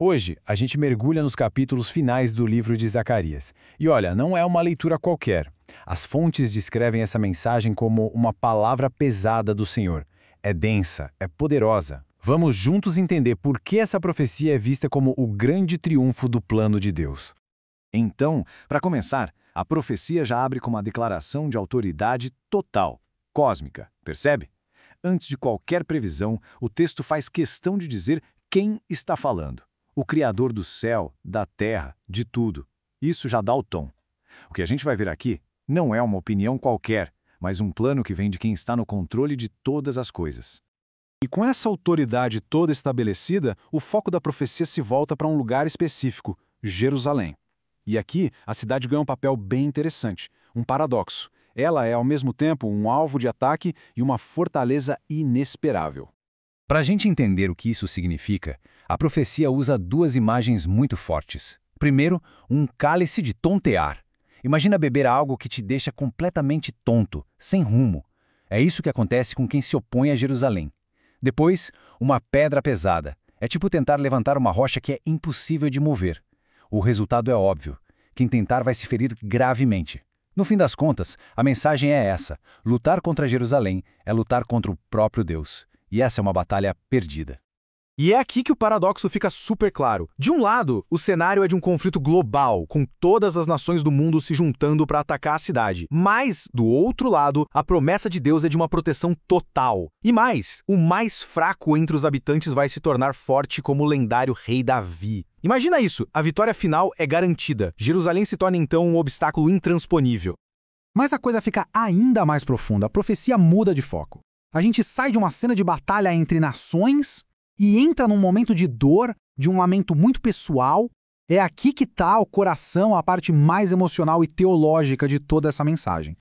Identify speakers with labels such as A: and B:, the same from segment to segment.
A: Hoje, a gente mergulha nos capítulos finais do livro de Zacarias. E olha, não é uma leitura qualquer. As fontes descrevem essa mensagem como uma palavra pesada do Senhor. É densa, é poderosa. Vamos juntos entender por que essa profecia é vista como o grande triunfo do plano de Deus.
B: Então, para começar, a profecia já abre com uma declaração de autoridade total, cósmica, percebe? Antes de qualquer previsão, o texto faz questão de dizer quem está falando. O Criador do céu, da terra, de tudo. Isso já dá o tom. O que a gente vai ver aqui não é uma opinião qualquer, mas um plano que vem de quem está no controle de todas as coisas.
C: E com essa autoridade toda estabelecida, o foco da profecia se volta para um lugar específico, Jerusalém. E aqui, a cidade ganha um papel bem interessante, um paradoxo. Ela é, ao mesmo tempo, um alvo de ataque e uma fortaleza inesperável.
A: Para a gente entender o que isso significa, a profecia usa duas imagens muito fortes. Primeiro, um cálice de tontear. Imagina beber algo que te deixa completamente tonto, sem rumo. É isso que acontece com quem se opõe a Jerusalém. Depois, uma pedra pesada. É tipo tentar levantar uma rocha que é impossível de mover. O resultado é óbvio. Quem tentar vai se ferir gravemente. No fim das contas, a mensagem é essa. Lutar contra Jerusalém é lutar contra o próprio Deus. E essa é uma batalha perdida.
D: E é aqui que o paradoxo fica super claro. De um lado, o cenário é de um conflito global, com todas as nações do mundo se juntando para atacar a cidade. Mas, do outro lado, a promessa de Deus é de uma proteção total. E mais, o mais fraco entre os habitantes vai se tornar forte como o lendário rei Davi. Imagina isso, a vitória final é garantida. Jerusalém se torna então um obstáculo intransponível.
E: Mas a coisa fica ainda mais profunda, a profecia muda de foco. A gente sai de uma cena de batalha entre nações e entra num momento de dor, de um lamento muito pessoal. É aqui que está o coração, a parte mais emocional e teológica de toda essa mensagem.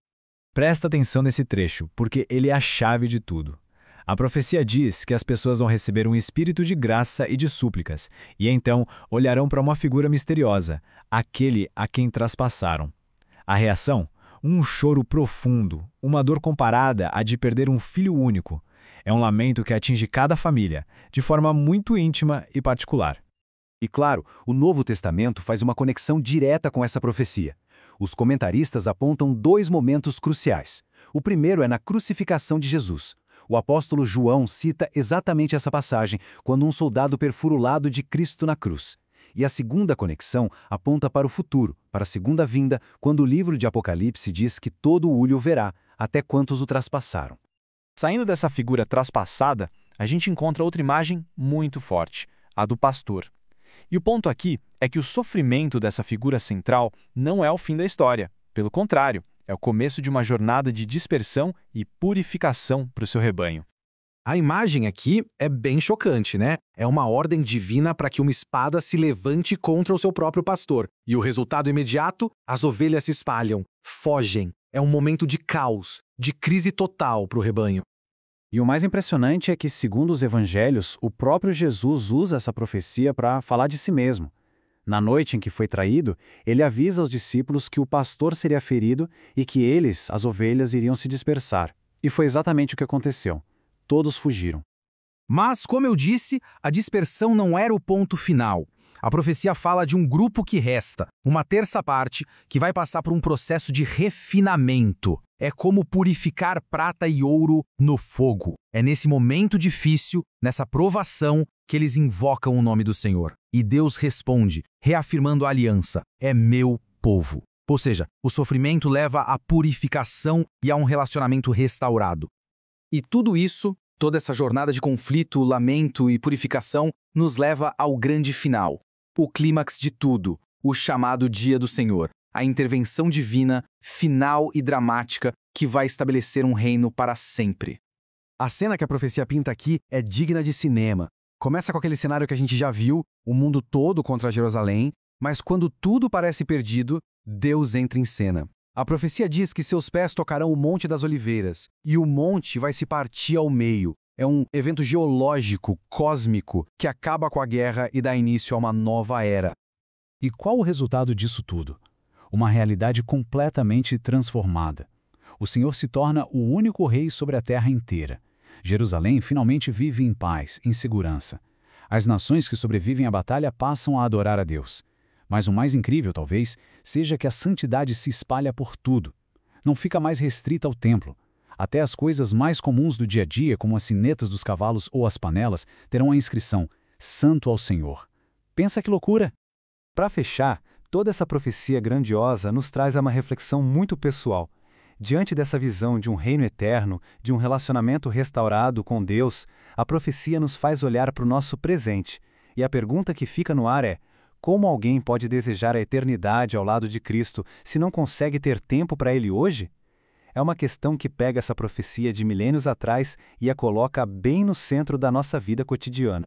B: Presta atenção nesse trecho, porque ele é a chave de tudo. A profecia diz que as pessoas vão receber um espírito de graça e de súplicas, e então olharão para uma figura misteriosa, aquele a quem traspassaram. A reação? Um choro profundo, uma dor comparada à de perder um filho único. É um lamento que atinge cada família, de forma muito íntima e particular.
F: E claro, o Novo Testamento faz uma conexão direta com essa profecia. Os comentaristas apontam dois momentos cruciais. O primeiro é na crucificação de Jesus. O apóstolo João cita exatamente essa passagem, quando um soldado perfura o lado de Cristo na cruz. E a segunda conexão aponta para o futuro, para a segunda vinda, quando o livro de Apocalipse diz que todo olho verá, até quantos o traspassaram.
D: Saindo dessa figura traspassada, a gente encontra outra imagem muito forte, a do pastor. E o ponto aqui é que o sofrimento dessa figura central não é o fim da história. Pelo contrário, é o começo de uma jornada de dispersão e purificação para o seu rebanho. A imagem aqui é bem chocante, né? É uma ordem divina para que uma espada se levante contra o seu próprio pastor. E o resultado imediato? As ovelhas se espalham, fogem. É um momento de caos, de crise total para o rebanho.
C: E o mais impressionante é que, segundo os evangelhos, o próprio Jesus usa essa profecia para falar de si mesmo. Na noite em que foi traído, ele avisa aos discípulos que o pastor seria ferido e que eles, as ovelhas, iriam se dispersar. E foi exatamente o que aconteceu. Todos fugiram.
E: Mas, como eu disse, a dispersão não era o ponto final. A profecia fala de um grupo que resta, uma terça parte, que vai passar por um processo de refinamento. É como purificar prata e ouro no fogo. É nesse momento difícil, nessa provação, que eles invocam o nome do Senhor. E Deus responde, reafirmando a aliança: é meu povo. Ou seja, o sofrimento leva à purificação e a um relacionamento restaurado.
D: E tudo isso, toda essa jornada de conflito, lamento e purificação, nos leva ao grande final. O clímax de tudo, o chamado Dia do Senhor. A intervenção divina, final e dramática, que vai estabelecer um reino para sempre.
E: A cena que a profecia pinta aqui é digna de cinema. Começa com aquele cenário que a gente já viu, o mundo todo contra Jerusalém, mas quando tudo parece perdido, Deus entra em cena. A profecia diz que seus pés tocarão o Monte das Oliveiras, e o monte vai se partir ao meio. É um evento geológico, cósmico, que acaba com a guerra e dá início a uma nova era.
C: E qual o resultado disso tudo? Uma realidade completamente transformada. O Senhor se torna o único rei sobre a terra inteira. Jerusalém finalmente vive em paz, em segurança. As nações que sobrevivem à batalha passam a adorar a Deus. Mas o mais incrível, talvez, seja que a santidade se espalha por tudo. Não fica mais restrita ao templo. Até as coisas mais comuns do dia a dia, como as sinetas dos cavalos ou as panelas, terão a inscrição Santo ao Senhor. Pensa que loucura!
F: Para fechar, toda essa profecia grandiosa nos traz a uma reflexão muito pessoal. Diante dessa visão de um reino eterno, de um relacionamento restaurado com Deus, a profecia nos faz olhar para o nosso presente. E a pergunta que fica no ar é: como alguém pode desejar a eternidade ao lado de Cristo se não consegue ter tempo para Ele hoje? É uma questão que pega essa profecia de milênios atrás e a coloca bem no centro da nossa vida cotidiana.